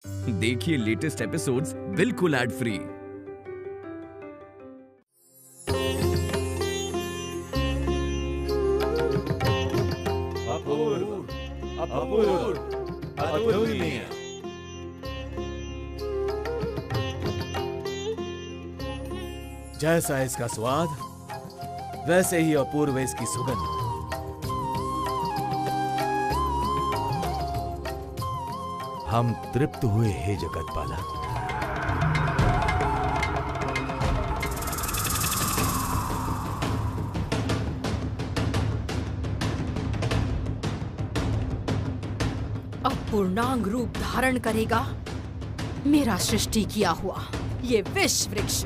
देखिए latest episodes बिल्कुल ad free. अतुलनीय। जैसा इसका स्वाद वैसे ही अपूर्व इसकी सुगंध। हम तृप्त हुए हे जगतपाला। अब पूर्णांग रूप धारण करेगा मेरा सृष्टि किया हुआ ये विष वृक्ष।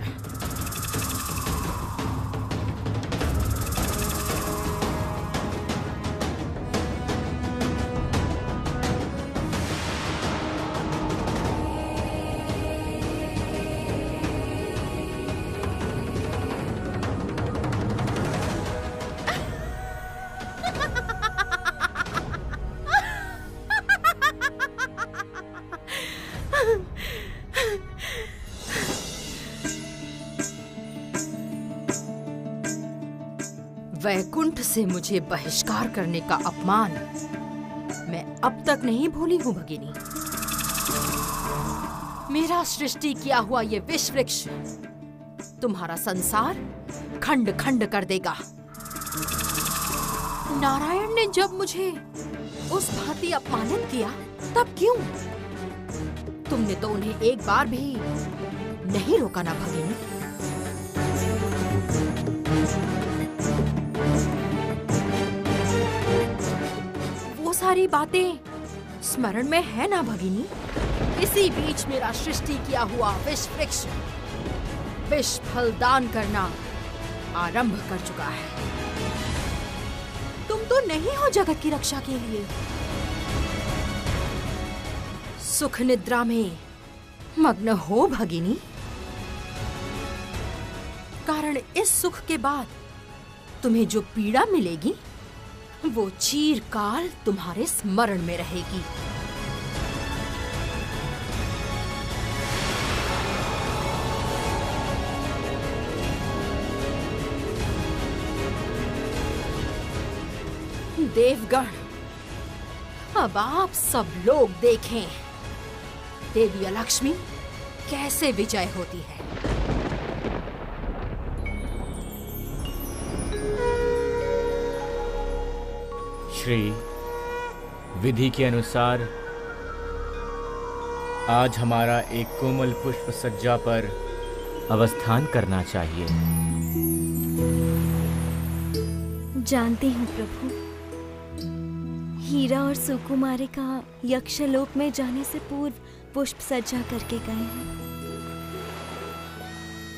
वैकुंठ से मुझे बहिष्कार करने का अपमान मैं अब तक नहीं भूली हूँ भगिनी। मेरा सृष्टि किया हुआ ये विष वृक्ष तुम्हारा संसार खंड खंड कर देगा। नारायण ने जब मुझे उस भांति अपमानित किया तब क्यों? तुमने तो उन्हें एक बार भी नहीं रोका ना भगिनी। सारी बातें स्मरण में है ना भगिनी? इसी बीच मेरा सृष्टि किया हुआ विष वृक्ष विष फल दान करना आरंभ कर चुका है। तुम तो नहीं हो जगत की रक्षा के लिए। सुख निद्रा में मग्न हो भगिनी, कारण इस सुख के बाद तुम्हें जो पीड़ा मिलेगी वो चिरकाल तुम्हारे स्मरण में रहेगी। देवगण, अब आप सब लोग देखें देवी लक्ष्मी कैसे विजय होती है। श्री, विधि के अनुसार आज हमारा एक कोमल पुष्प सज्जा पर अवस्थान करना चाहिए। जानती हूँ प्रभु, हीरा और सुकुमारिका यक्षलोक में जाने से पूर्व पुष्प सज्जा करके गए हैं।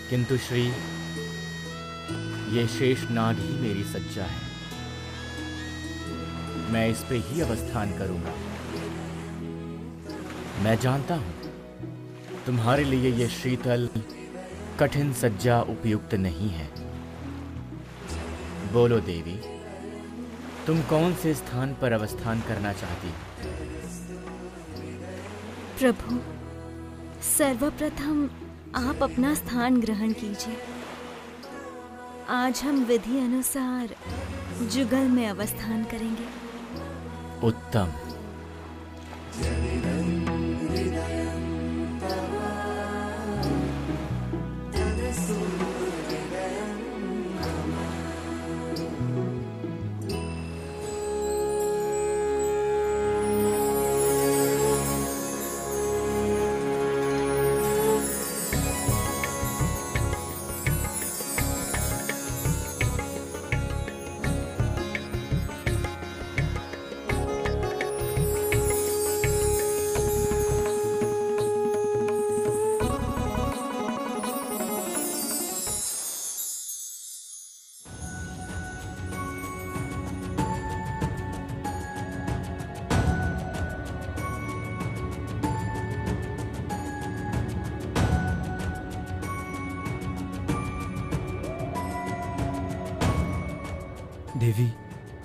किंतु श्री, ये शेष नाग ही मेरी सज्जा है। मैं इस पे ही अवस्थान करूंगा। मैं जानता हूं तुम्हारे लिए ये शीतल कठिन सज्जा उपयुक्त नहीं है। बोलो देवी, तुम कौन से स्थान पर अवस्थान करना चाहती हो? प्रभु, सर्वप्रथम आप अपना स्थान ग्रहण कीजिए। आज हम विधि अनुसार जुगल में अवस्थान करेंगे। उत्तम।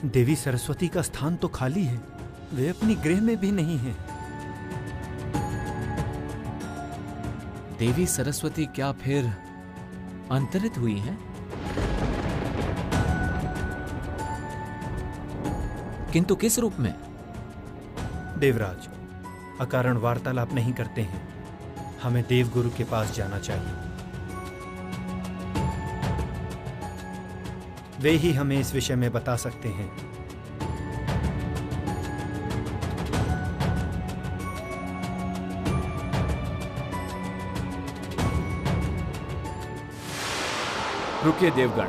देवी सरस्वती का स्थान तो खाली है, वे अपनी गृह में भी नहीं है। देवी सरस्वती क्या फिर अंतरित हुई हैं? किंतु किस रूप में? देवराज, अकारण वार्तालाप नहीं करते हैं। हमें देवगुरु के पास जाना चाहिए। वे ही हमें इस विषय में बता सकते हैं। रुकिए देवगण।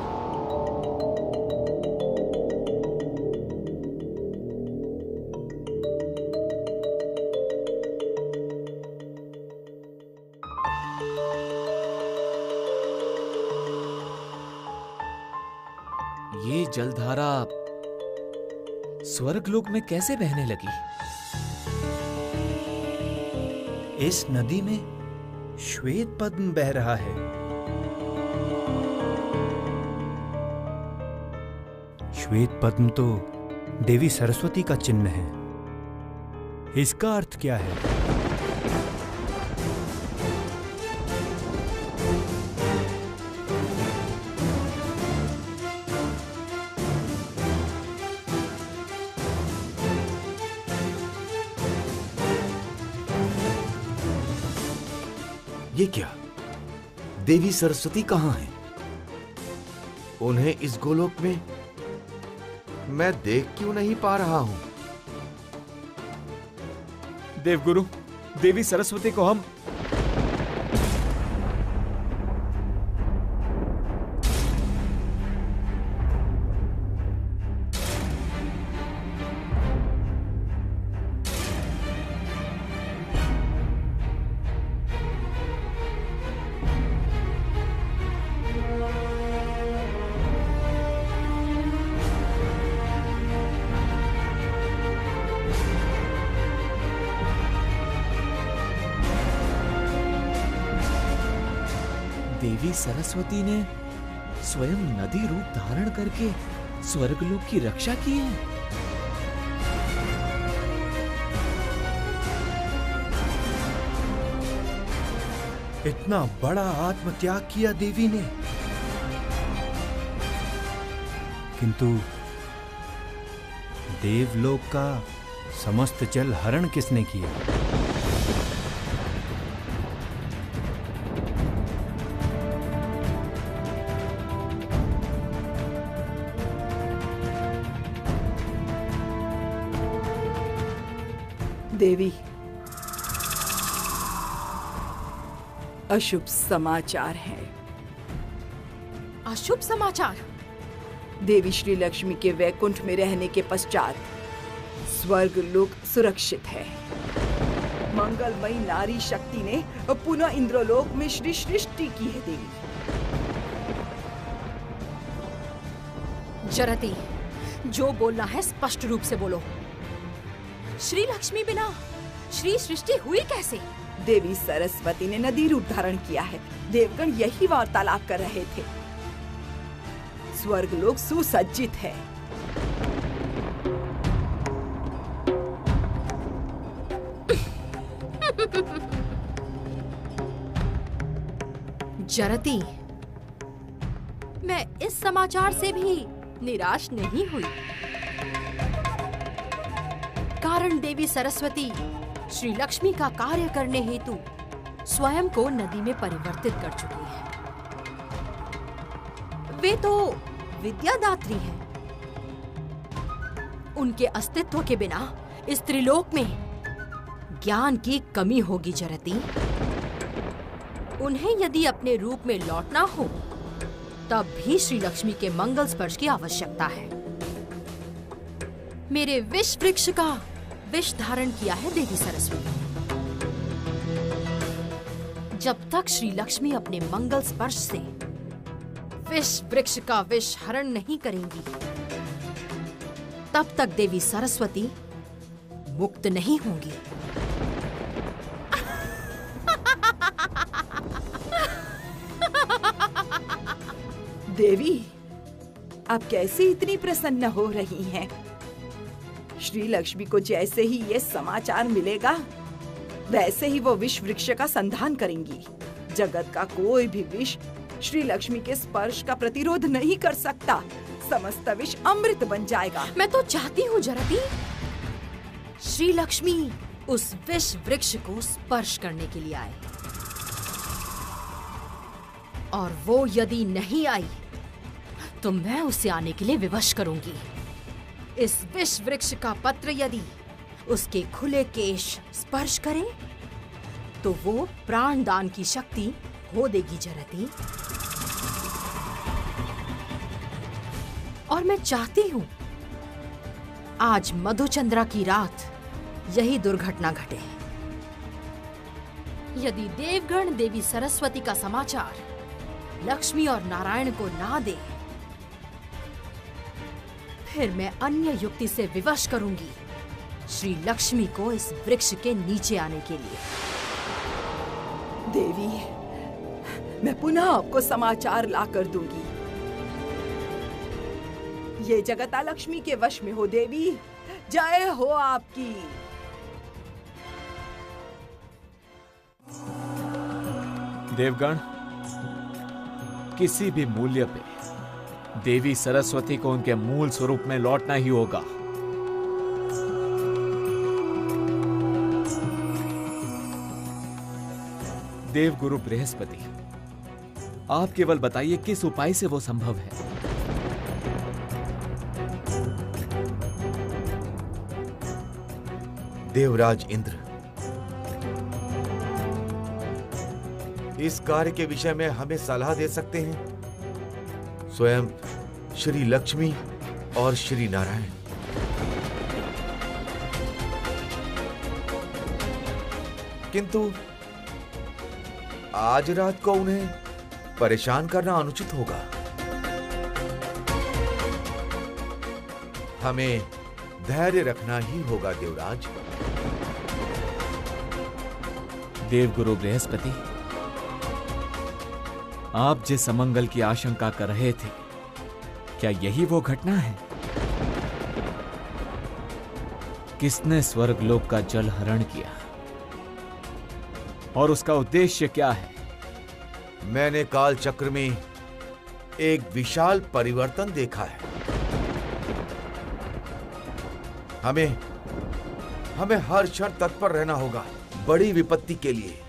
ये जलधारा स्वर्गलोक में कैसे बहने लगी? इस नदी में श्वेत पद्म बह रहा है। श्वेत पद्म तो देवी सरस्वती का चिन्ह है। इसका अर्थ क्या है? ये क्या? देवी सरस्वती कहाँ हैं? उन्हें इस गोलोक में मैं देख क्यों नहीं पा रहा हूं? देवगुरु, देवी सरस्वती को हम देवी सरस्वती ने स्वयं नदी रूप धारण करके स्वर्गलोक की रक्षा की है। इतना बड़ा आत्मत्याग किया देवी ने, किंतु देवलोक का समस्त जल हरण किसने किया? देवी, अशुभ समाचार है। अशुभ समाचार? देवी श्री लक्ष्मी के वैकुंठ में रहने के पश्चात स्वर्गलोक सुरक्षित है। मंगलमयी नारी शक्ति ने पुनः इंद्रलोक में श्री सृष्टि की है। देवी जरती, जो बोलना है स्पष्ट रूप से बोलो। श्री लक्ष्मी बिना श्री सृष्टि हुई कैसे? देवी सरस्वती ने नदी रूप धारण किया है। देवगण यही वार्तालाप कर रहे थे। स्वर्गलोक सुसज्जित है। जरती, मैं इस समाचार से भी निराश नहीं हुई। कारण देवी सरस्वती श्री लक्ष्मी का कार्य करने हेतु स्वयं को नदी में परिवर्तित कर चुकी है। वे तो विद्यादात्री हैं। उनके अस्तित्व के बिना इस त्रिलोक में ज्ञान की कमी होगी जरती। उन्हें यदि अपने रूप में लौटना हो तब भी श्री लक्ष्मी के मंगल स्पर्श की आवश्यकता है। मेरे विष वृक्ष का विष धारण किया है देवी सरस्वती। जब तक श्री लक्ष्मी अपने मंगल स्पर्श से विष वृक्ष का विष हरण नहीं करेंगी तब तक देवी सरस्वती मुक्त नहीं होंगी। देवी, आप कैसे इतनी प्रसन्न हो रही हैं? श्री लक्ष्मी को जैसे ही ये समाचार मिलेगा वैसे ही वो विष वृक्ष का संधान करेंगी। जगत का कोई भी विष श्री लक्ष्मी के स्पर्श का प्रतिरोध नहीं कर सकता। समस्त विष अमृत बन जाएगा। मैं तो चाहती हूँ जरती श्री लक्ष्मी उस विष वृक्ष को स्पर्श करने के लिए आए, और वो यदि नहीं आई तो मैं उसे आने के लिए विवश करूंगी। इस विष वृक्ष का पत्र यदि उसके खुले केश स्पर्श करे तो वो प्राणदान की शक्ति हो देगी जरती। और मैं चाहती हूं आज मधुचंद्रा की रात यही दुर्घटना घटे। यदि देवगण देवी सरस्वती का समाचार लक्ष्मी और नारायण को ना दे, फिर मैं अन्य युक्ति से विवश करूंगी श्री लक्ष्मी को इस वृक्ष के नीचे आने के लिए। देवी, मैं पुनः आपको समाचार ला कर दूंगी। ये जगता लक्ष्मी के वश में हो देवी। जय हो आपकी। देवगण, किसी भी मूल्य पे देवी सरस्वती को उनके मूल स्वरूप में लौटना ही होगा। देवगुरु बृहस्पति, आप केवल बताइए किस उपाय से वो संभव है। देवराज इंद्र, इस कार्य के विषय में हमें सलाह दे सकते हैं स्वयं श्री लक्ष्मी और श्री नारायण। किंतु आज रात को उन्हें परेशान करना अनुचित होगा। हमें धैर्य रखना ही होगा देवराज। देवगुरु बृहस्पति, आप जिस अमंगल की आशंका कर रहे थे, क्या यही वो घटना है? किसने स्वर्गलोक का जल हरण किया और उसका उद्देश्य क्या है? मैंने काल चक्र में एक विशाल परिवर्तन देखा है। हमें हर क्षण तत्पर रहना होगा बड़ी विपत्ति के लिए।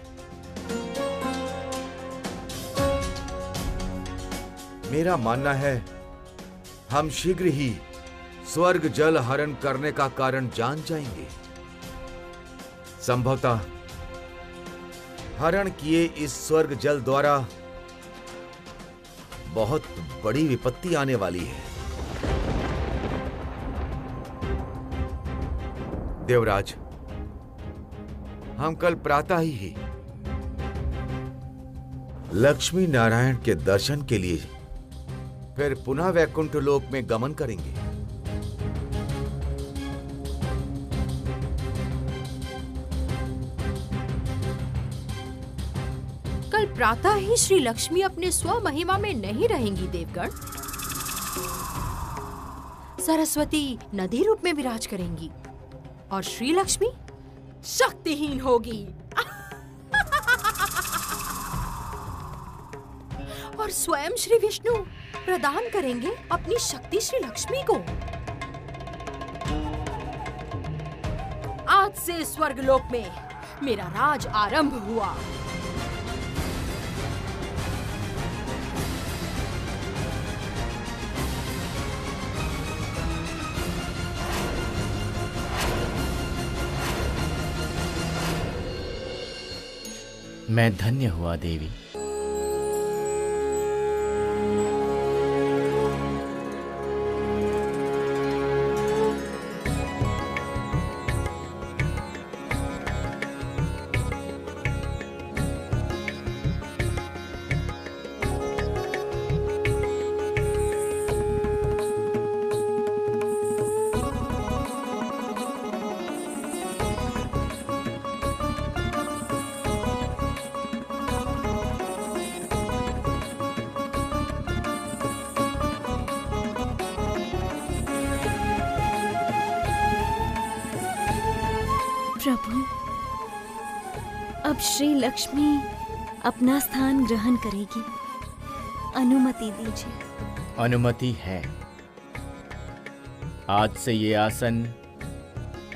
मेरा मानना है हम शीघ्र ही स्वर्ग जल हरण करने का कारण जान जाएंगे। संभवतः हरण किए इस स्वर्ग जल द्वारा बहुत बड़ी विपत्ति आने वाली है। देवराज, हम कल प्रातः ही लक्ष्मी नारायण के दर्शन के लिए फिर पुनः वैकुंठ लोक में गमन करेंगे। कल प्रातः ही श्री लक्ष्मी अपने स्व महिमा में नहीं रहेंगी देवगण। सरस्वती नदी रूप में विराज करेंगी और श्री लक्ष्मी शक्तिहीन होगी। और स्वयं श्री विष्णु प्रदान करेंगे अपनी शक्ति श्री लक्ष्मी को। आज से स्वर्गलोक में मेरा राज आरंभ हुआ। मैं धन्य हुआ देवी। प्रभु, अब श्री लक्ष्मी अपना स्थान ग्रहण करेगी। अनुमति दीजिए। अनुमति है। आज से ये आसन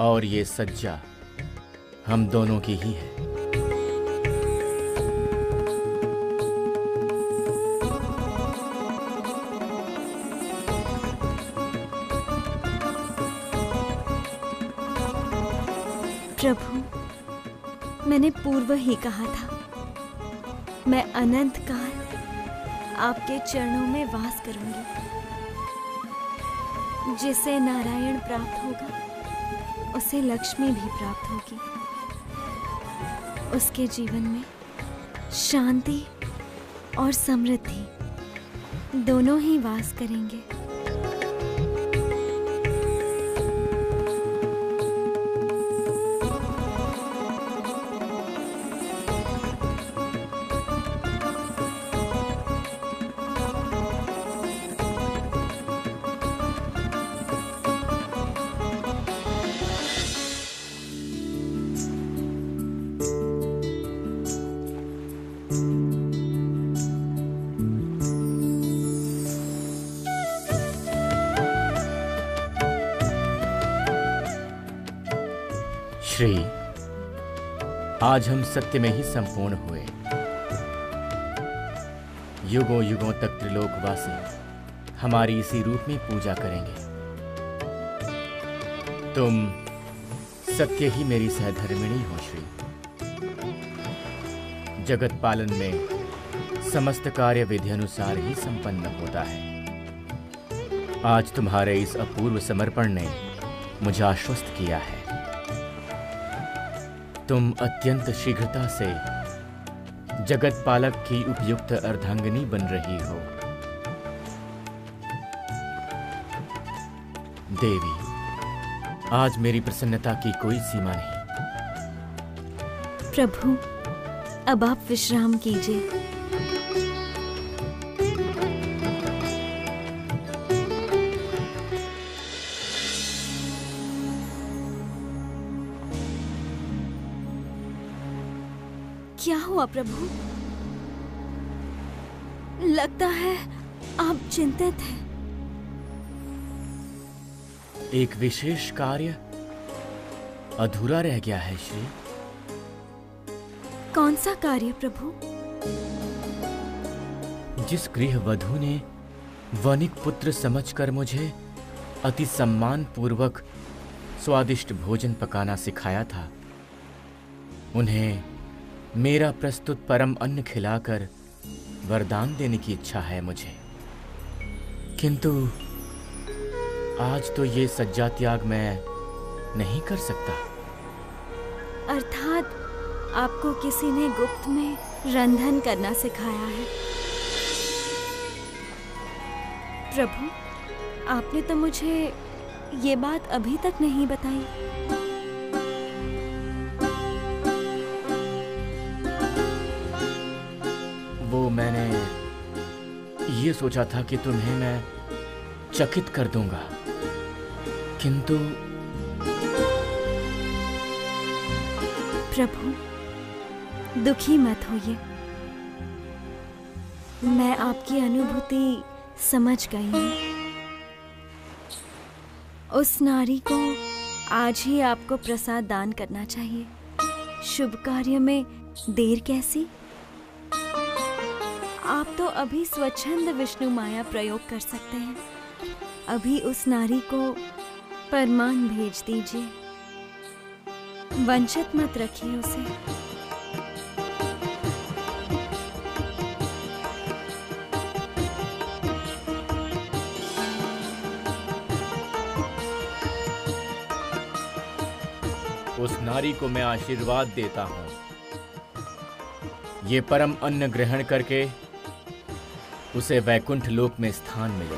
और ये सज्जा हम दोनों की ही है। प्रभु, मैंने पूर्व ही कहा था, मैं अनंत काल आपके चरणों में वास करूंगी। जिसे नारायण प्राप्त होगा उसे लक्ष्मी भी प्राप्त होगी। उसके जीवन में शांति और समृद्धि दोनों ही वास करेंगे। श्री, आज हम सत्य में ही संपूर्ण हुए। युगों युगों तक त्रिलोकवासी हमारी इसी रूप में पूजा करेंगे। तुम सत्य ही मेरी सहधर्मिणी हो श्री। जगत पालन में समस्त कार्य विधि अनुसार ही संपन्न होता है। आज तुम्हारे इस अपूर्व समर्पण ने मुझे आश्वस्त किया है। तुम अत्यंत शीघ्रता से जगत पालक की उपयुक्त अर्धांगिनी बन रही हो। देवी, आज मेरी प्रसन्नता की कोई सीमा नहीं। प्रभु, अब आप विश्राम कीजिए। क्या हुआ प्रभु? लगता है आप चिंतित हैं। एक विशेष कार्य अधूरा रह गया है श्री। कौन सा कार्य प्रभु? जिस गृह वधू ने वनिक पुत्र समझकर मुझे अति सम्मान पूर्वक स्वादिष्ट भोजन पकाना सिखाया था, उन्हें मेरा प्रस्तुत परम अन्न खिलाकर वरदान देने की इच्छा है मुझे। किंतु आज तो ये सज्जा त्याग मैं नहीं कर सकता। अर्थात आपको किसी ने गुप्त में रंधन करना सिखाया है। प्रभु, आपने तो मुझे ये बात अभी तक नहीं बताई। वो मैंने ये सोचा था कि तुम्हें मैं चकित कर दूंगा, किंतु प्रभु, दुखी मत होइए। मैं आपकी अनुभूति समझ गई हूँ। उस नारी को आज ही आपको प्रसाद दान करना चाहिए। शुभ कार्य में देर कैसी? आप तो अभी स्वच्छंद विष्णु माया प्रयोग कर सकते हैं। अभी उस नारी को परमान भेज दीजिए। वंचित मत रखिए उसे। उस नारी को मैं आशीर्वाद देता हूँ, ये परम अन्न ग्रहण करके उसे वैकुंठ लोक में स्थान मिले।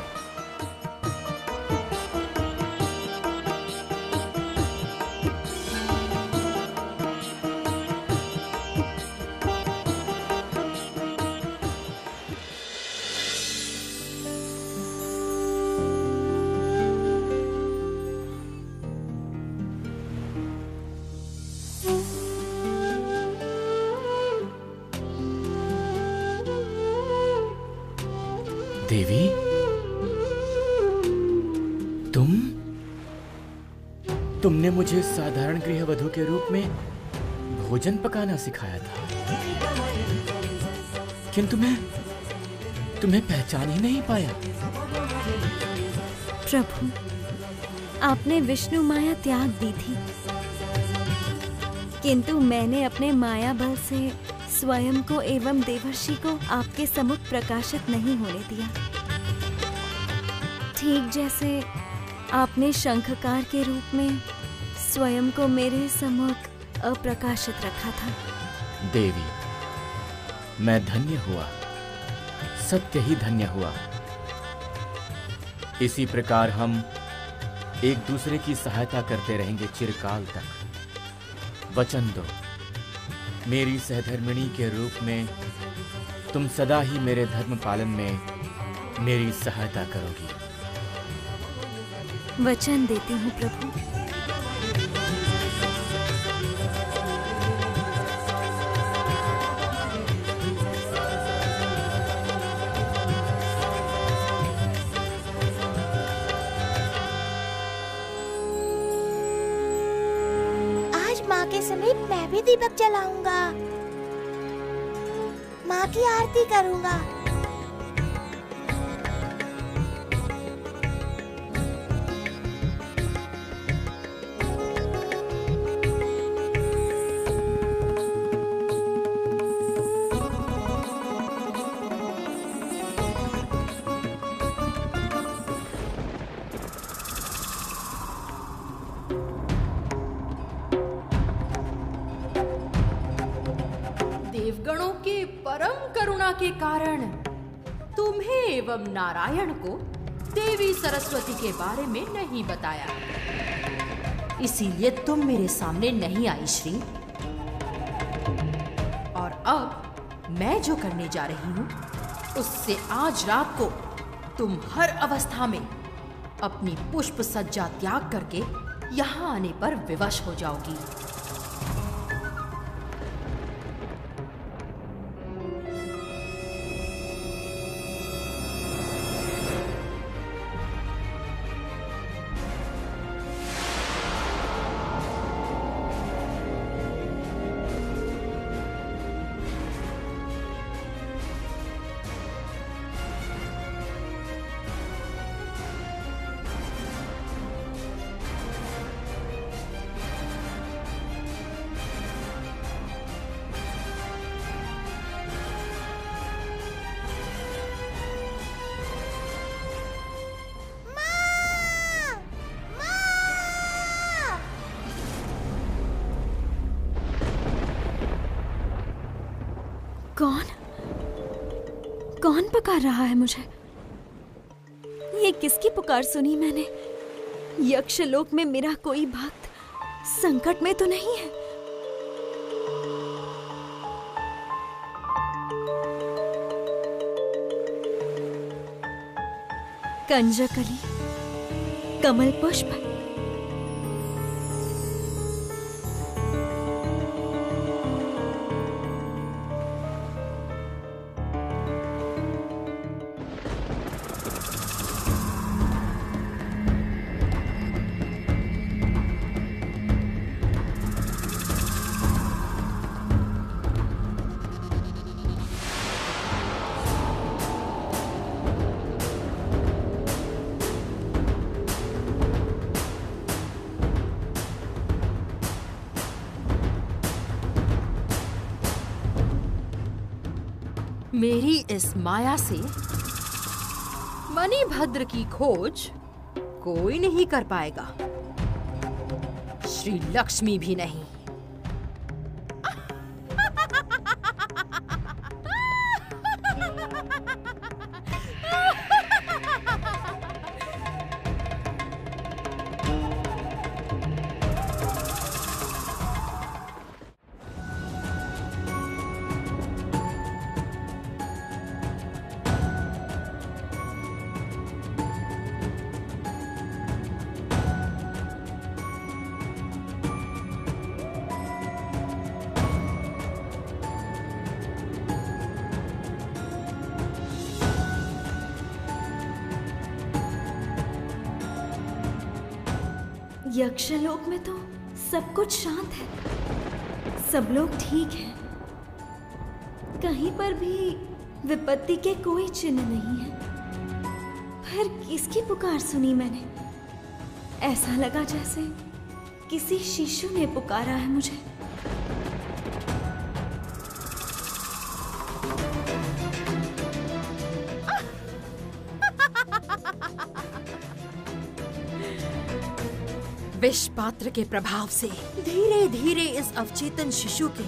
देवी, तुमने मुझे साधारण गृहवधू के रूप में भोजन पकाना सिखाया था, किंतु मैं तुम्हें पहचान ही नहीं पाया। प्रभु, आपने विष्णु माया त्याग दी थी, किंतु मैंने अपने माया बल से स्वयं को एवं देवर्षि को आपके सम्मुख प्रकाशित नहीं होने दिया। ठीक जैसे आपने शंखकार के रूप में स्वयं को मेरे सम्मुख अप्रकाशित रखा था। देवी, मैं धन्य हुआ, सत्य ही धन्य हुआ। इसी प्रकार हम एक दूसरे की सहायता करते रहेंगे चिरकाल तक। वचन दो, मेरी सहधर्मिणी के रूप में तुम सदा ही मेरे धर्म पालन में मेरी सहायता करोगी। वचन देती हूँ प्रभु। आज माँ के समीप मैं भी दीपक जलाऊंगा, माँ की आरती करूंगा। देवगणों के परम करुणा के कारण तुम्हें एवं नारायण को देवी सरस्वती के बारे में नहीं बताया, इसीलिए तुम मेरे सामने नहीं आई श्री। और अब मैं जो करने जा रही हूं, उससे आज रात को तुम हर अवस्था में अपनी पुष्प सज्जा त्याग करके यहां आने पर विवश हो जाओगी। कौन पुकार रहा है मुझे? ये किसकी पुकार सुनी मैंने? यक्षलोक में मेरा कोई भक्त संकट में तो नहीं है? कंजकली, कमल पुष्प, मेरी इस माया से मणिभद्र की खोज कोई नहीं कर पाएगा, श्री लक्ष्मी भी नहीं। यक्षलोक में तो सब कुछ शांत है, सब लोग ठीक हैं। कहीं पर भी विपत्ति के कोई चिन्ह नहीं है। फिर किसकी पुकार सुनी मैंने? ऐसा लगा जैसे किसी शिशु ने पुकारा है मुझे। विष पात्र के प्रभाव से धीरे धीरे इस अवचेतन शिशु के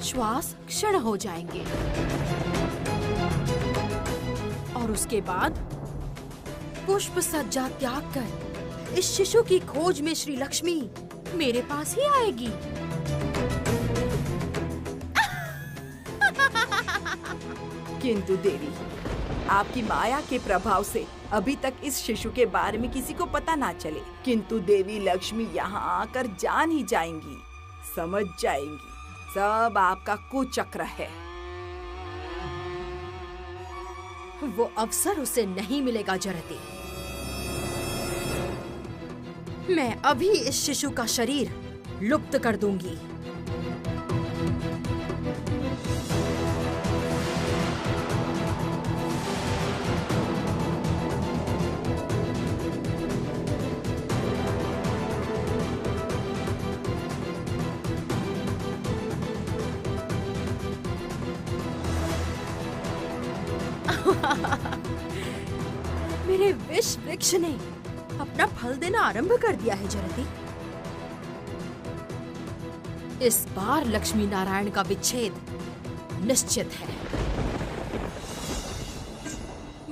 श्वास क्षीण हो जाएंगे और उसके बाद पुष्प सज्जा त्याग कर इस शिशु की खोज में श्री लक्ष्मी मेरे पास ही आएगी। किंतु देवी, आपकी माया के प्रभाव से अभी तक इस शिशु के बारे में किसी को पता ना चले, किंतु देवी लक्ष्मी यहाँ आकर जान ही जाएंगी, समझ जाएंगी सब आपका कुचक्र है। वो अवसर उसे नहीं मिलेगा जरती। मैं अभी इस शिशु का शरीर लुप्त कर दूंगी। मेरे विष वृक्ष ने अपना फल देना आरंभ कर दिया है जरती। इस बार लक्ष्मी नारायण का विच्छेद निश्चित है।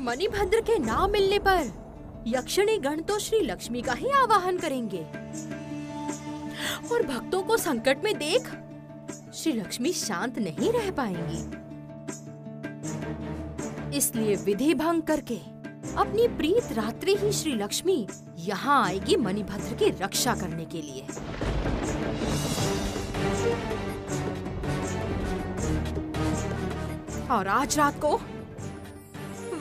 मणिभद्र के ना मिलने पर यक्षिणी गण तो श्री लक्ष्मी का ही आवाहन करेंगे और भक्तों को संकट में देख श्री लक्ष्मी शांत नहीं रह पाएंगी। इसलिए विधि भंग करके अपनी प्रीत रात्रि ही श्री लक्ष्मी यहाँ आएगी मणिभद्र की रक्षा करने के लिए। और आज रात को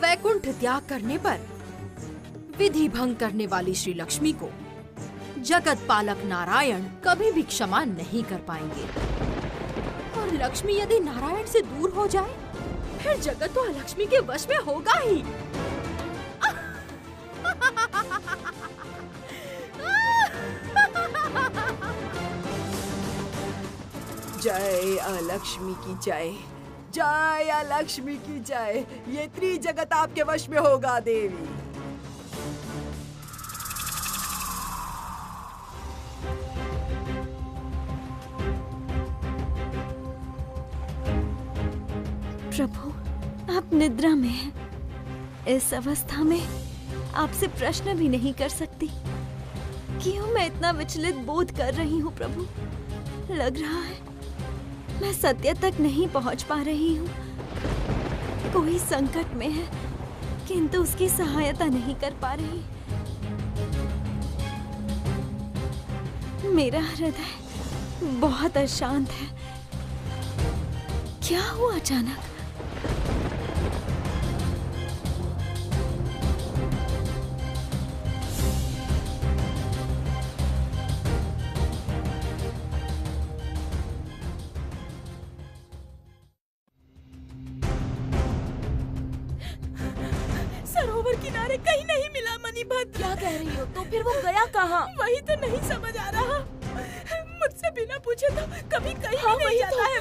वैकुंठ त्याग करने पर विधि भंग करने वाली श्री लक्ष्मी को जगत पालक नारायण कभी भी क्षमा नहीं कर पाएंगे। और लक्ष्मी यदि नारायण से दूर हो जाए फिर जगत तो लक्ष्मी के वश में होगा ही। जय अलक्ष्मी की जय, जय अलक्ष्मी की जय। ये त्रिजगत आपके वश में होगा देवी। प्रभु, आप निद्रा में हैं। इस अवस्था में आपसे प्रश्न भी नहीं कर सकती। क्यों मैं इतना विचलित बोध कर रही हूँ प्रभु? लग रहा है मैं सत्य तक नहीं पहुँच पा रही हूँ। कोई संकट में है किंतु उसकी सहायता नहीं कर पा रही। मेरा हृदय बहुत अशांत है। क्या हुआ अचानक? सरोवर किनारे कहीं नहीं मिला मणिभद्र। क्या कह रही हो? तो फिर वो गया कहाँ? वही तो नहीं समझ आ रहा। मुझसे बिना पूछे तो कभी कहीं नहीं जाता है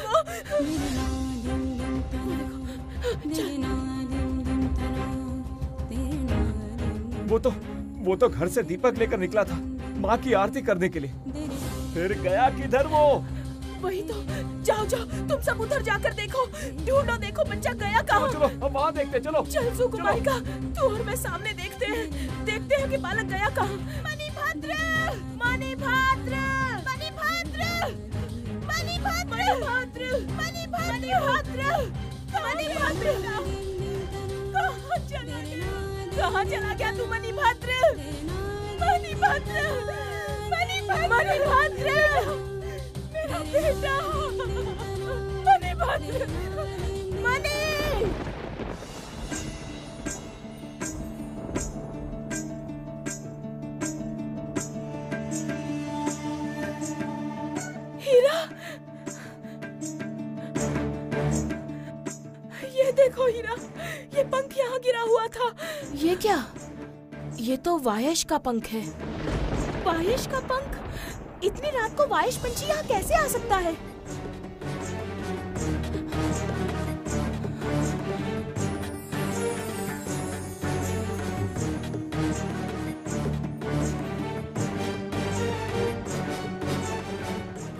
वो तो घर से दीपक लेकर निकला था माँ की आरती करने के लिए। फिर गया किधर वो? वही तो। जाओ जाओ, तुम सब उधर जाकर देखो, ढूंढो, देखो बच्चा गया कहाँ। चलो हम वहाँ देखते, चलो। चल सुकुमारिका, तू और मैं सामने देखते हैं कि बालक गया कहाँ। मणिभद्र, मणिभद्र, मणिभद्र, मणिभद्र, मणिभद्र, मणिभद्र, मणिभद्र, कहाँ चला गया? कहाँ चला गया तू मणिभद्र? मणिभद्र, मणिभद्र, मेरा बेटा, मणिभद्र, मणि। ये देखो हीरा, ये पंख यहाँ गिरा हुआ था। ये क्या? ये तो वायश का पंख है। वायश का पंख? इतनी रात को वायश पंछी यहाँ कैसे आ सकता है?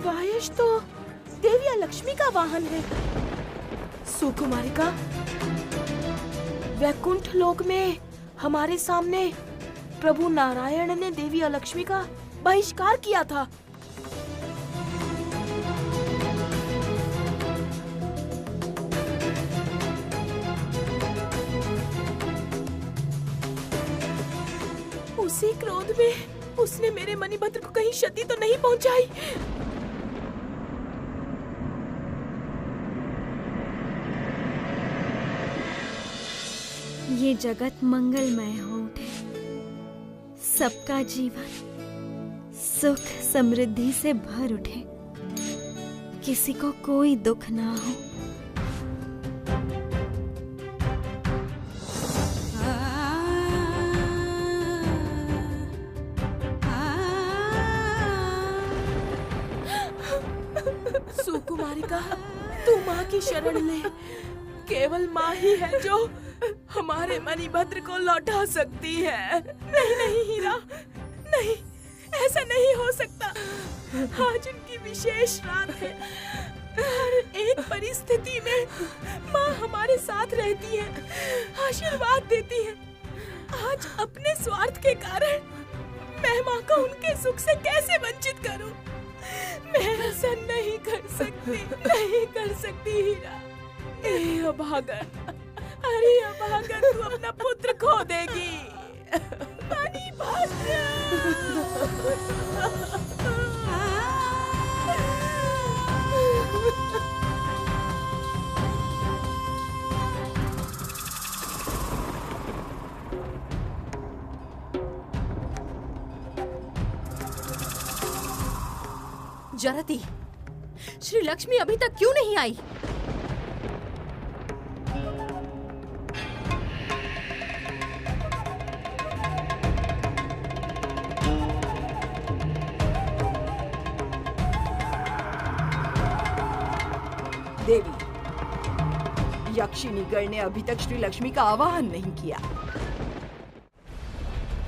वायश तो देवी लक्ष्मी का वाहन है। सुकुमारी का वैकुंठ लोक में हमारे सामने प्रभु नारायण ने देवी अलक्ष्मी का बहिष्कार किया था। उसी क्रोध में उसने मेरे मणिभद्र को कहीं क्षति तो नहीं पहुंचाई। ये जगत मंगलमय हो उठे, सबका जीवन सुख समृद्धि से भर उठे, किसी को कोई दुख ना हो। सुकुमारिका, तू माँ की शरण ले। केवल माँ ही है जो हमारे मणिभद्र को लौटा सकती है। नहीं नहीं हीरा, नहीं, ऐसा नहीं हो सकता। आज उनकी विशेष रात है। हर एक परिस्थिति में माँ हमारे साथ रहती है, आशीर्वाद देती है। आज अपने स्वार्थ के कारण मैं माँ को उनके सुख से कैसे वंचित करूं? मैं ऐसा नहीं कर सकती, नहीं कर सकती हीरा। ए अभागन, अरे अभागन, तू अपना पुत्र खो देगी। मणिभद्र! जरती, श्री लक्ष्मी अभी तक क्यों नहीं आई? देवी, यक्षिणी गण ने अभी तक श्री लक्ष्मी का आवाहन नहीं किया।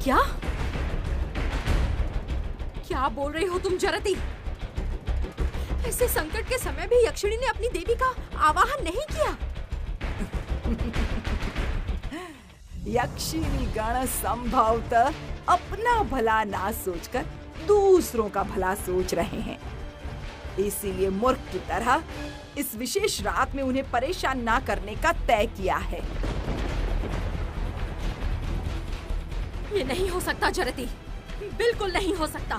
क्या? क्या बोल रही हो तुम जरती? ऐसे संकट के समय भी यक्षिणी ने अपनी देवी का आवाहन नहीं किया। यक्षिणी गण संभवतः अपना भला ना सोचकर दूसरों का भला सोच रहे हैं, इसीलिए मूर्ख की तरह इस विशेष रात में उन्हें परेशान ना करने का तय किया है। ये नहीं हो सकता जरती, बिल्कुल नहीं हो सकता।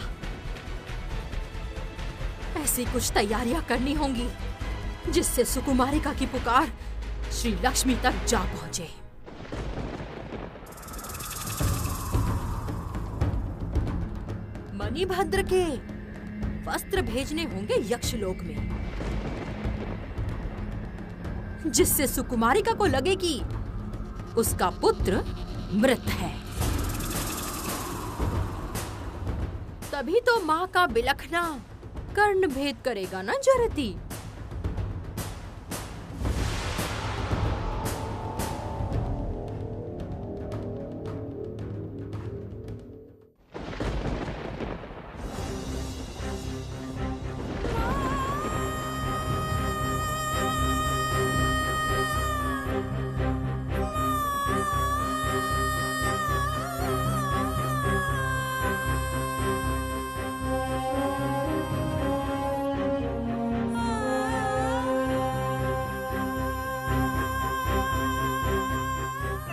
ऐसी कुछ तैयारियां करनी होंगी जिससे सुकुमारिका की पुकार श्री लक्ष्मी तक जा पहुंचे। मणिभद्र के वस्त्र भेजने होंगे यक्षलोक में, जिससे सुकुमारिका को लगे कि उसका पुत्र मृत है। तभी तो माँ का बिलखना कर्ण भेद करेगा ना जरती।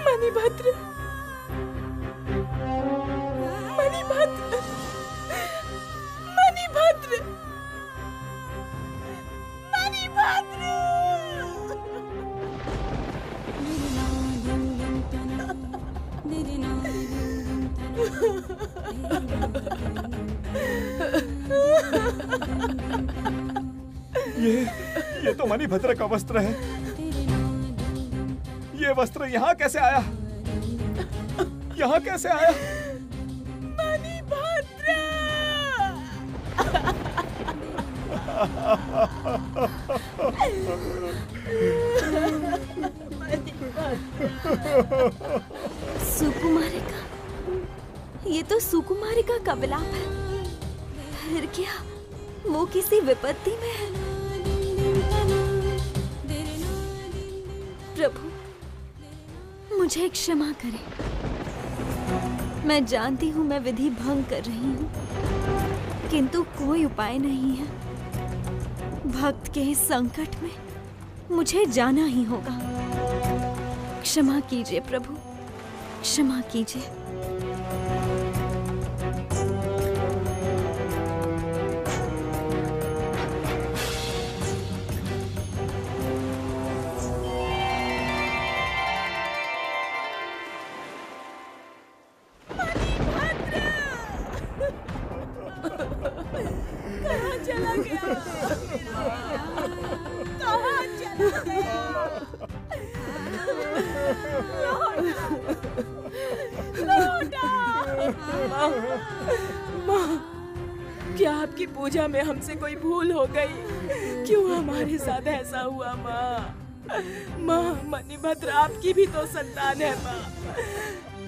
मणिभद्र, मणिभद्र, मणिभद्र, मणिभद्र! ये तो मणिभद्र का वस्त्र है। ये वस्त्र यहाँ कैसे आया? यहाँ कैसे आया? मणिभद्र! सुकुमारिका, ये तो सुकुमारिका का विलाप है। फिर क्या वो किसी विपत्ति में है? प्रभु, मुझे क्षमा करें। मैं जानती हूँ मैं विधि भंग कर रही हूँ, किंतु कोई उपाय नहीं है। भक्त के इस संकट में मुझे जाना ही होगा। क्षमा कीजिए प्रभु, क्षमा कीजिए। कहाँ चला गया? कहाँ चला गया? लौटा! माँ, क्या आपकी पूजा में हमसे कोई भूल हो गई? क्यों हमारे साथ ऐसा हुआ माँ? माँ, मणिभद्र आपकी भी तो संतान है माँ।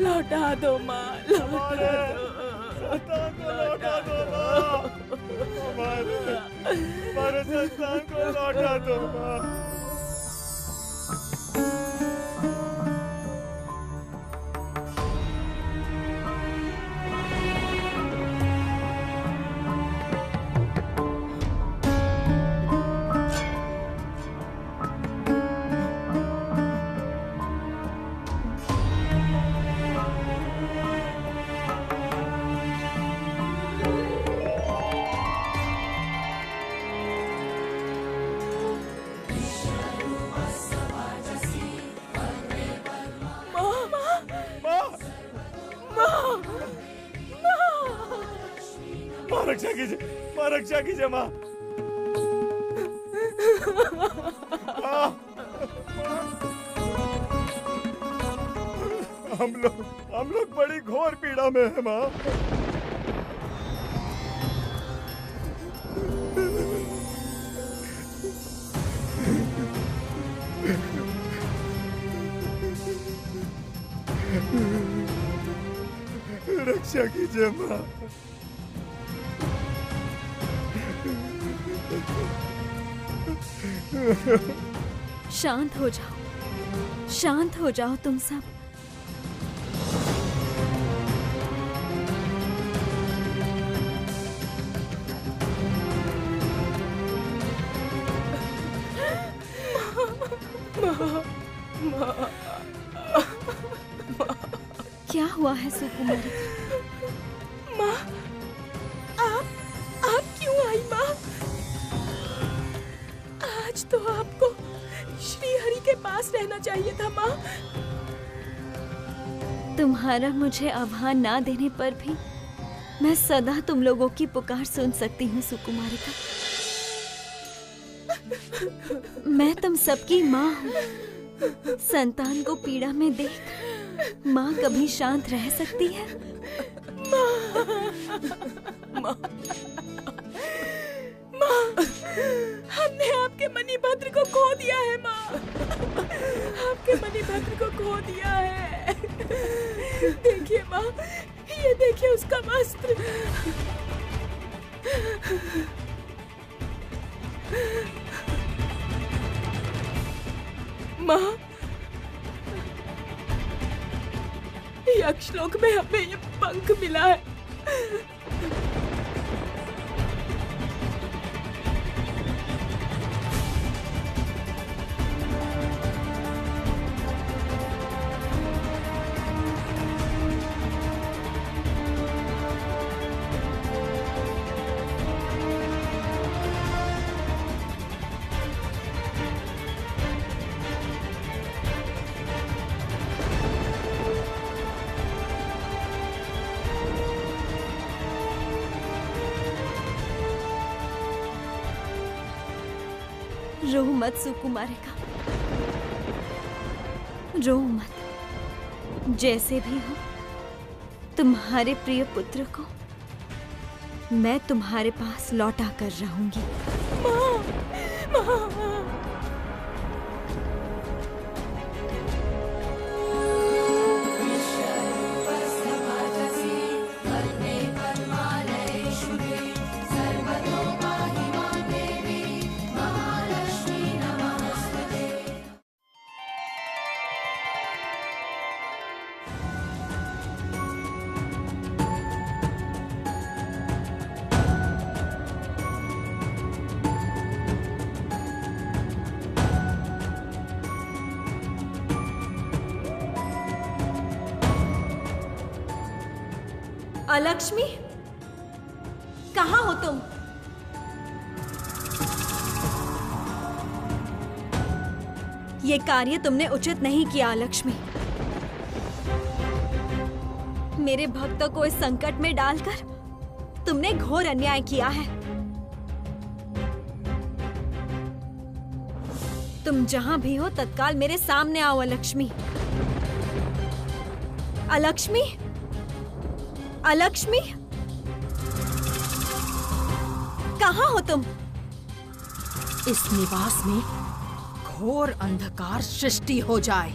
लौटा दो माँ, लौटा दो। लौटा दो माँ। हमारे संतान को लौटा दो माँ। रक्षा कीजिए माँ, रक्षा कीजिए माँ। हम लोग बड़ी घोर पीड़ा में है माँ। रक्षा कीजिए माँ। शांत हो जाओ, शांत हो जाओ तुम सब। क्या हुआ है सुकुमारी? माँ, आप क्यों आई माँ? आज तो आपको श्री हरि के पास रहना चाहिए था माँ। तुम्हारा मुझे आह्वान ना देने पर भी मैं सदा तुम लोगों की पुकार सुन सकती हूँ सुकुमारिका। मैं तुम सबकी माँ हूँ। संतान को पीड़ा में देख माँ कभी शांत रह सकती है? माँ, हमने आपके मणिभद्र को खो दिया है माँ। आपके मणिभद्र को खो दिया है। देखिए माँ, ये देखिए उसका वस्त्र। माँ, यक्षलोक में हमें ये पंख मिला है। रो मत सुकुमारिका। रो मत। जैसे भी हो, तुम्हारे प्रिय पुत्र को मैं तुम्हारे पास लौटा कर रहूंगी। अलक्ष्मी, कहाँ हो तुम? ये कार्य तुमने उचित नहीं किया अलक्ष्मी। मेरे भक्तों को इस संकट में डालकर तुमने घोर अन्याय किया है। तुम जहां भी हो तत्काल मेरे सामने आओ अलक्ष्मी। अलक्ष्मी, अलक्ष्मी, कहाँ हो तुम? इस निवास में घोर अंधकार सृष्टि हो जाए।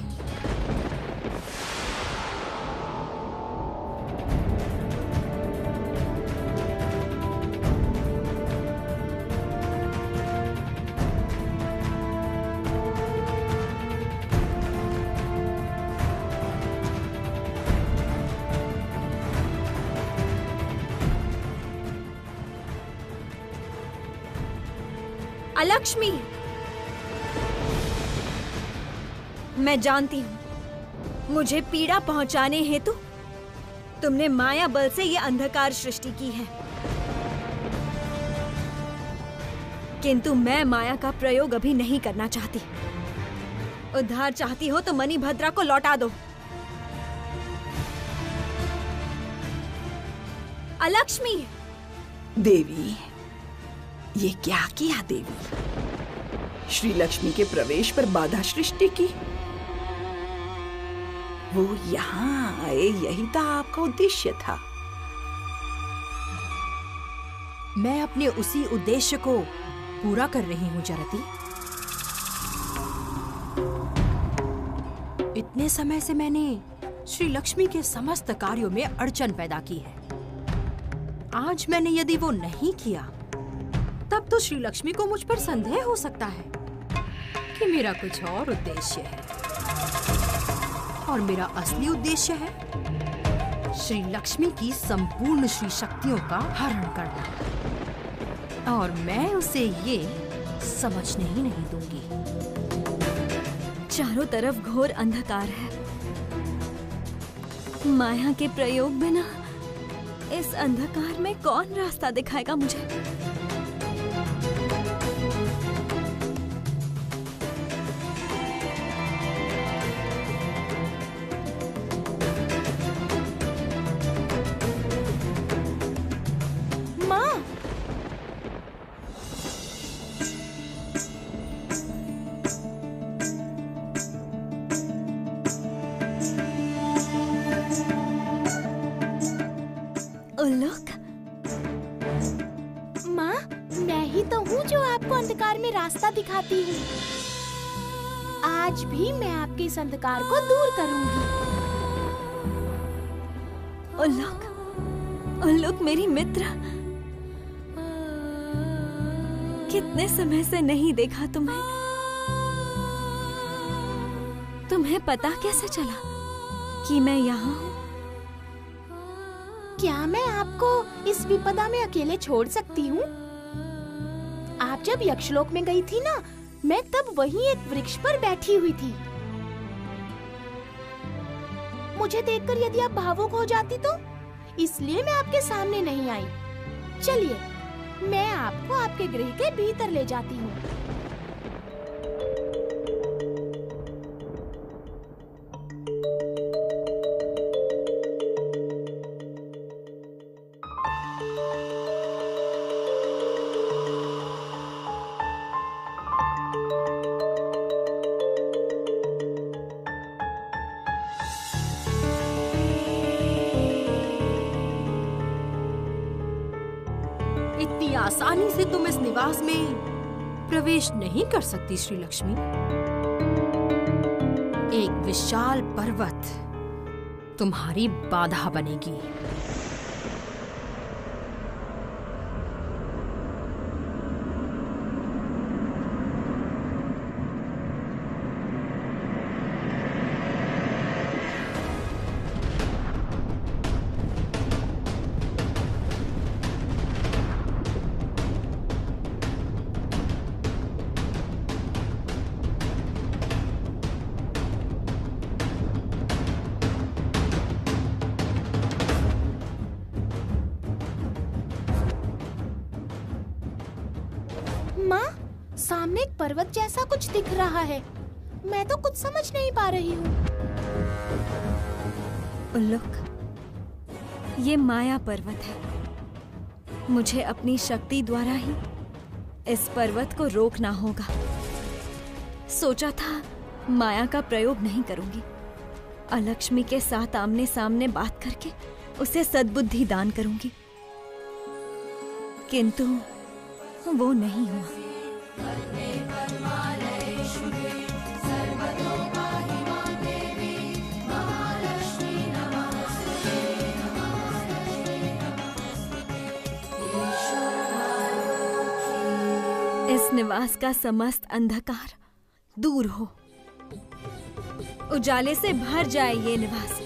अलक्ष्मी, मैं जानती हूँ मुझे पीड़ा पहुंचाने हेतु तुमने माया बल से ये अंधकार सृष्टि की है, किंतु मैं माया का प्रयोग अभी नहीं करना चाहती। उद्धार चाहती हो तो मणिभद्रा को लौटा दो। अलक्ष्मी। देवी, ये क्या किया देवी? श्री लक्ष्मी के प्रवेश पर बाधा सृष्टि की। वो यहाँ आए, यही तो आपका उद्देश्य था। मैं अपने उसी उद्देश्य को पूरा कर रही हूँ जरती। इतने समय से मैंने श्री लक्ष्मी के समस्त कार्यों में अड़चन पैदा की है। आज मैंने यदि वो नहीं किया तब तो श्री लक्ष्मी को मुझ पर संदेह हो सकता है कि मेरा कुछ और उद्देश्य है, और मेरा असली उद्देश्य है श्री लक्ष्मी की संपूर्ण श्री शक्तियों का हरण करना, और मैं उसे ये समझने ही नहीं दूंगी। चारों तरफ घोर अंधकार है। माया के प्रयोग बिना इस अंधकार में कौन रास्ता दिखाएगा मुझे? माँ, मैं ही तो हूँ जो आपको अंधकार में रास्ता दिखाती हूँ। आज भी मैं आपके इस अंधकार को दूर करूँगी। उल्लुक मेरी मित्र, कितने समय से नहीं देखा तुम्हें। तुम्हें पता कैसे चला कि मैं यहाँ हूँ? क्या मैं आपको इस विपदा में अकेले छोड़ सकती हूँ? आप जब यक्षलोक में गई थी ना, मैं तब वहीं एक वृक्ष पर बैठी हुई थी। मुझे देखकर यदि आप भावुक हो जाती तो इसलिए मैं आपके सामने नहीं आई। चलिए, मैं आपको आपके गृह के भीतर ले जाती हूँ। आसानी से तुम इस निवास में प्रवेश नहीं कर सकती श्री लक्ष्मी। एक विशाल पर्वत तुम्हारी बाधा बनेगी। माँ, सामने एक पर्वत जैसा कुछ दिख रहा है। मैं तो कुछ समझ नहीं पा रही हूँ। उल्लुक, ये माया पर्वत है। मुझे अपनी शक्ति द्वारा ही इस पर्वत को रोकना होगा। सोचा था माया का प्रयोग नहीं करूंगी, अलक्ष्मी के साथ आमने सामने बात करके उसे सद्बुद्धि दान करूंगी, किंतु वो नहीं हुआ। इस निवास का समस्त अंधकार दूर हो, उजाले से भर जाए ये निवास।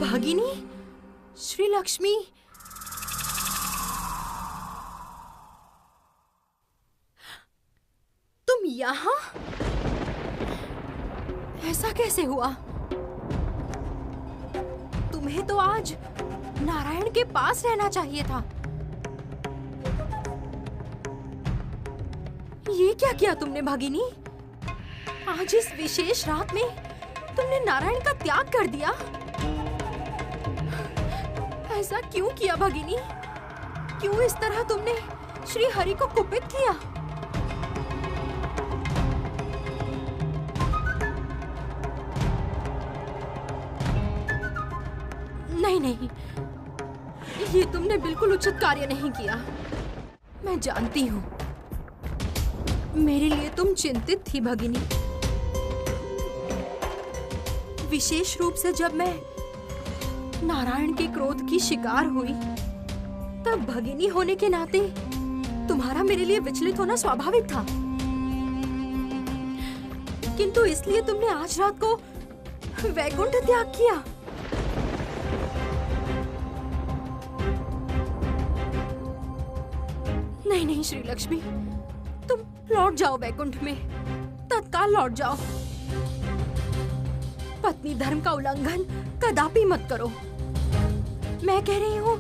भगिनी, श्री लक्ष्मी, तुम यहाँ? ऐसा कैसे हुआ? तुम्हें तो आज नारायण के पास रहना चाहिए था। ये क्या किया तुमने भगिनी? आज इस विशेष रात में तुमने नारायण का त्याग कर दिया। ऐसा क्यों किया भगिनी? क्यों इस तरह तुमने श्री हरि को कुपित किया? नहीं नहीं, ये तुमने बिल्कुल उचित कार्य नहीं किया। मैं जानती हूँ, मेरे लिए तुम चिंतित थी भगिनी। विशेष रूप से जब मैं नारायण के क्रोध की शिकार हुई, तब भगिनी होने के नाते तुम्हारा मेरे लिए विचलित होना स्वाभाविक था। किंतु इसलिए तुमने आज रात को वैकुंठ त्याग किया। नहीं नहीं श्री लक्ष्मी, तुम लौट जाओ वैकुंठ में, तत्काल लौट जाओ। पत्नी धर्म का उल्लंघन कदापि मत करो। मैं कह रही हूँ।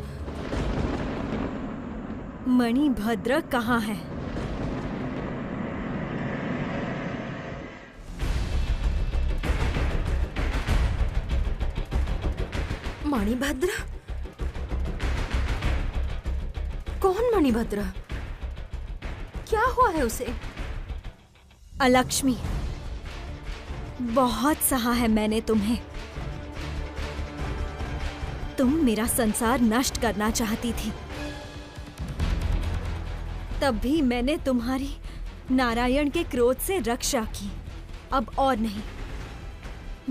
मणिभद्र कहाँ है? मणिभद्र? कौन मणिभद्र? क्या हुआ है उसे? अलक्ष्मी, बहुत सहा है मैंने तुम्हें। तुम मेरा संसार नष्ट करना चाहती थी, तब भी मैंने तुम्हारी नारायण के क्रोध से रक्षा की। अब और नहीं,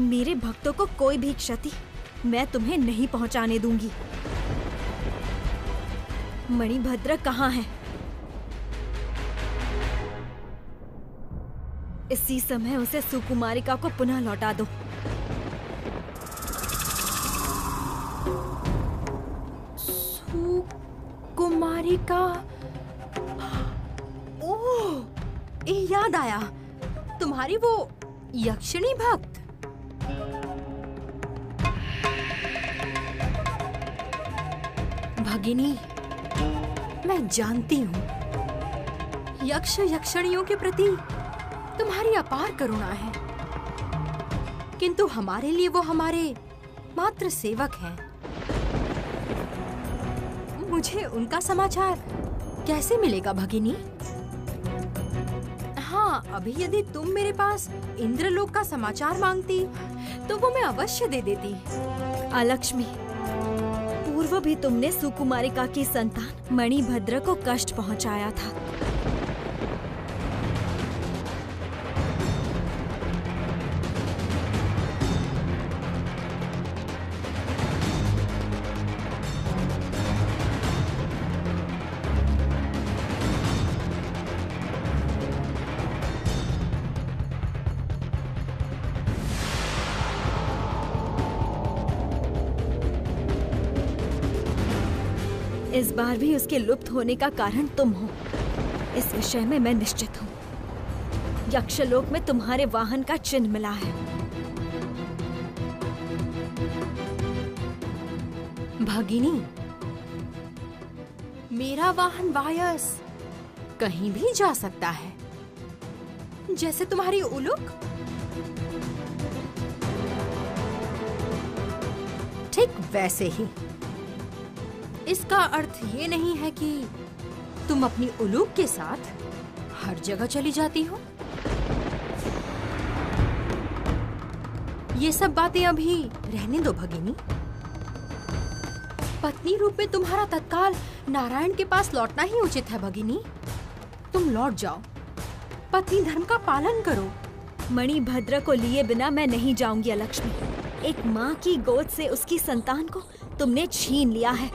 मेरे भक्तों को कोई भी क्षति मैं तुम्हें नहीं पहुंचाने दूंगी। मणिभद्र कहाँ है? इसी समय उसे सुकुमारिका को पुनः लौटा दो। सुकुमारिका? ओह, ये याद आया, तुम्हारी वो यक्षिणी भक्त। भगिनी, मैं जानती हूँ यक्ष यक्षिणियों के प्रति तुम्हारी अपार करुणा है, किंतु हमारे लिए वो हमारे मात्र सेवक हैं। मुझे उनका समाचार कैसे मिलेगा भगिनी? हाँ, अभी यदि तुम मेरे पास इंद्रलोक का समाचार मांगती तो वो मैं अवश्य दे देती। अलक्ष्मी, पूर्व भी तुमने सुकुमारिका की संतान मणिभद्र को कष्ट पहुंचाया था। इस बार भी उसके लुप्त होने का कारण तुम हो, इस विषय में मैं निश्चित हूँ। यक्षलोक में तुम्हारे वाहन का चिन्ह मिला है। भगिनी, मेरा वाहन वायस कहीं भी जा सकता है, जैसे तुम्हारी उलुक। ठीक वैसे ही इसका अर्थ ये नहीं है कि तुम अपनी उलूक के साथ हर जगह चली जाती हो। ये सब बातें अभी रहने दो भगिनी। पत्नी रूप में तुम्हारा तत्काल नारायण के पास लौटना ही उचित है भगिनी। तुम लौट जाओ, पत्नी धर्म का पालन करो। मणिभद्र को लिए बिना मैं नहीं जाऊंगी अलक्ष्मी। एक माँ की गोद से उसकी संतान को तुमने छीन लिया है।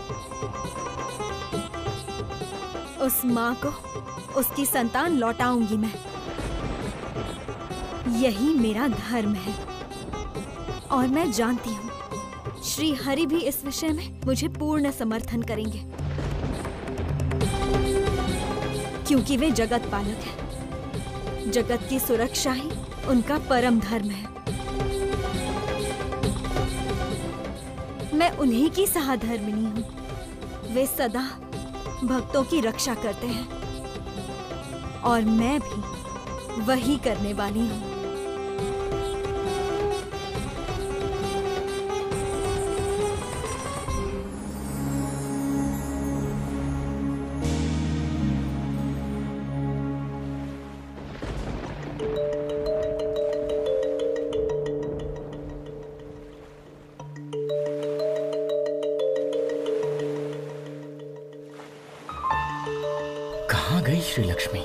उस माँ को उसकी संतान लौटाऊंगी मैं। यही मेरा धर्म है और मैं जानती हूँ श्री हरि भी इस विषय में मुझे पूर्ण समर्थन करेंगे, क्योंकि वे जगत पालक हैं। जगत की सुरक्षा ही उनका परम धर्म है। मैं उन्हीं की सहधर्मिणी हूँ। वे सदा भक्तों की रक्षा करते हैं और मैं भी वही करने वाली हूँ। कहाँ गई श्री लक्ष्मी?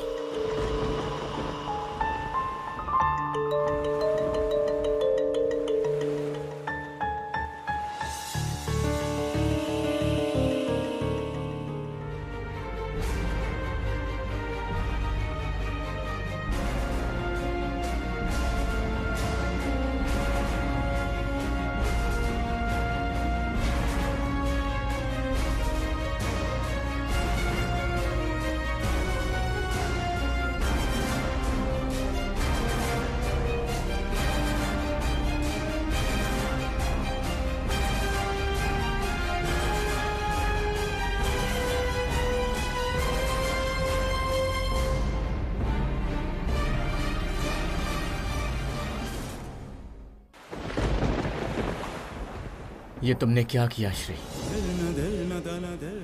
ये तुमने क्या किया श्री?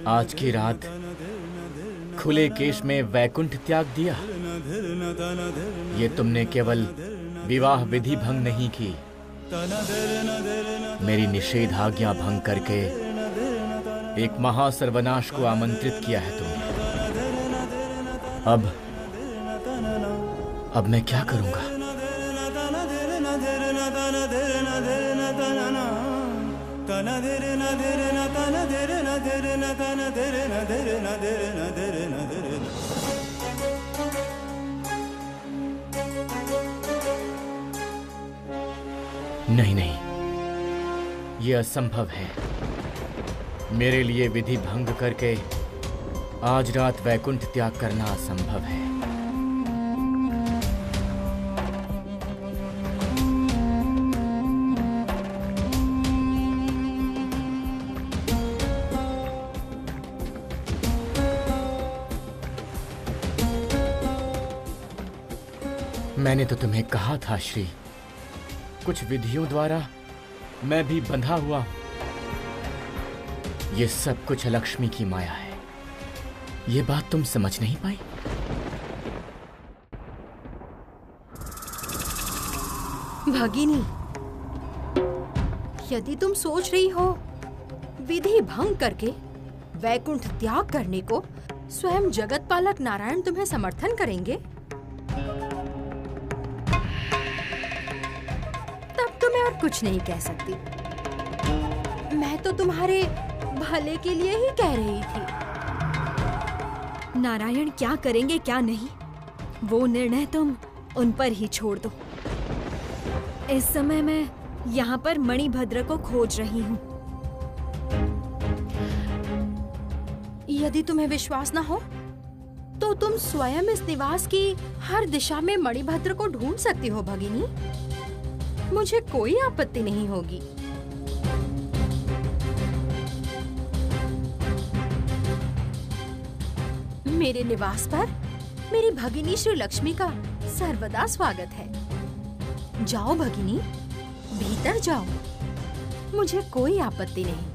आज की रात खुले केश में वैकुंठ त्याग दिया। ये तुमने केवल विवाह विधि भंग नहीं की, मेरी निषेधाज्ञा भंग करके एक महासर्वनाश को आमंत्रित किया है तुमने। अब मैं क्या करूंगा? नहीं नहीं, ये असंभव है। मेरे लिए विधि भंग करके आज रात वैकुंठ त्याग करना असंभव है। मैंने तो तुम्हें कहा था श्री, कुछ विधियों द्वारा मैं भी बंधा हुआ हूं। ये सब कुछ लक्ष्मी की माया है। ये बात तुम समझ नहीं पाई? भगिनी, यदि तुम सोच रही हो विधि भंग करके वैकुंठ त्याग करने को स्वयं जगत पालक नारायण तुम्हें समर्थन करेंगे, तब तो मैं और कुछ नहीं कह सकती। मैं तो तुम्हारे भले के लिए ही कह रही थी। नारायण क्या करेंगे क्या नहीं, वो निर्णय तुम उन पर ही छोड़ दो। इस समय मैं यहाँ पर मणिभद्र को खोज रही हूँ। यदि तुम्हें विश्वास न हो तो तुम स्वयं इस निवास की हर दिशा में मणिभद्र को ढूंढ सकती हो भगिनी। मुझे कोई आपत्ति नहीं होगी। मेरे निवास पर मेरी भगिनी श्री लक्ष्मी का सर्वदा स्वागत है। जाओ भगिनी, भीतर जाओ, मुझे कोई आपत्ति नहीं।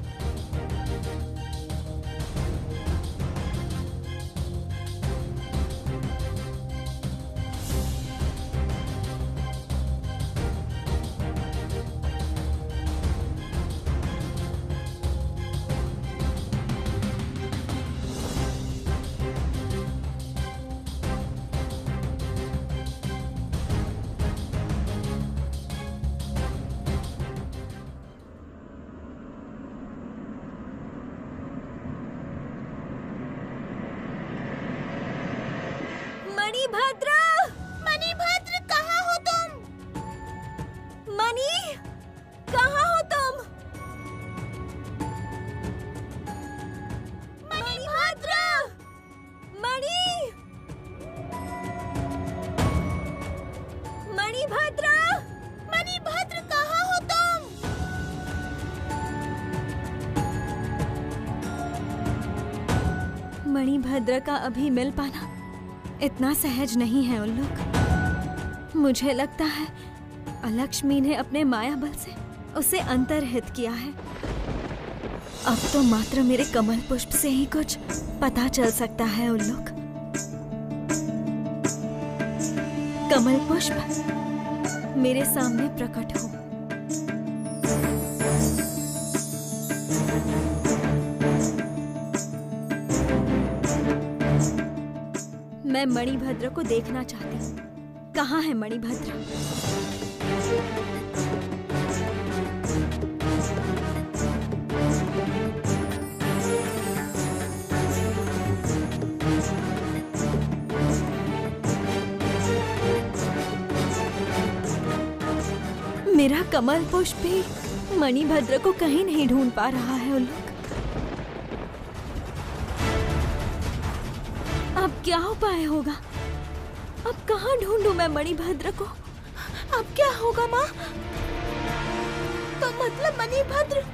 मणिभद्र, कहाँ हो तुम? मणि, कहाँ हो तुम? मणिभद्र! मणि! मणिभद्र! मणिभद्र, कहाँ हो तुम? मणिभद्र का अभी मिल पाना इतना सहज नहीं है उल्लुक। मुझे लगता है लक्ष्मी ने अपने माया बल से उसे अंतर्हित किया है। अब तो मात्र मेरे कमल पुष्प से ही कुछ पता चल सकता है उल्लुक। कमल पुष्प, मेरे सामने प्रकट हो। मैं मणिभद्र को देखना चाहती हूँ। कहाँ है मणिभद्र? मेरा कमल पुष्प भी मणिभद्र को कहीं नहीं ढूंढ पा रहा है उल्लुक। अब क्या उपाय होगा? अब कहाँ ढूंढूं मैं मणिभद्र को? अब क्या होगा माँ? तो मतलब मणिभद्र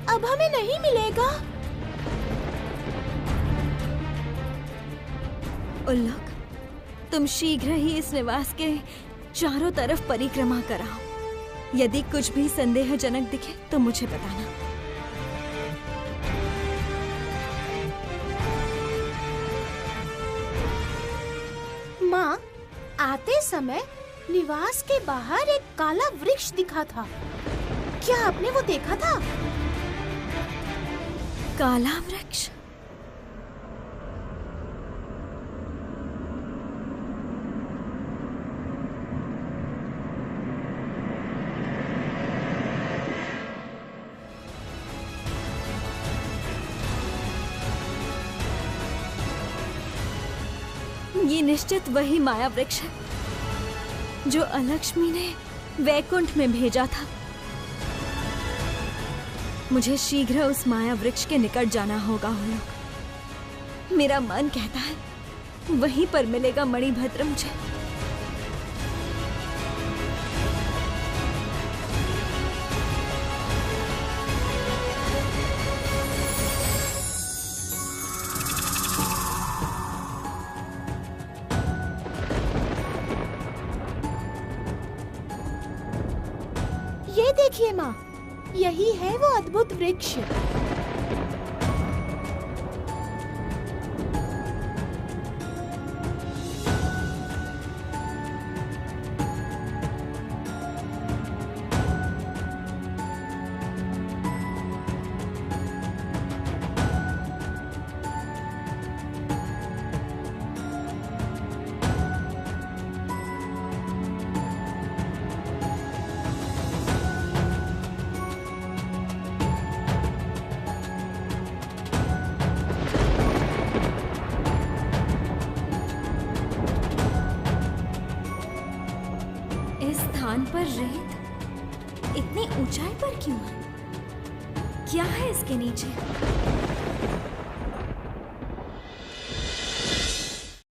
अब हमें नहीं मिलेगा? उल्लुक, तुम शीघ्र ही इस निवास के चारों तरफ परिक्रमा कराओ। यदि कुछ भी संदेहजनक दिखे तो मुझे बताना। माँ, आते समय निवास के बाहर एक काला वृक्ष दिखा था। क्या आपने वो देखा था? काला वृक्ष? ये निश्चित वही माया वृक्ष है जो अलक्ष्मी ने वैकुंठ में भेजा था। मुझे शीघ्र उस माया वृक्ष के निकट जाना होगा होलोक। मेरा मन कहता है वहीं पर मिलेगा मणिभद्र मुझे। ये देखिए माँ, यही है वो अद्भुत वृक्ष। पर रेत इतनी ऊंचाई पर क्यों है? क्या है इसके नीचे?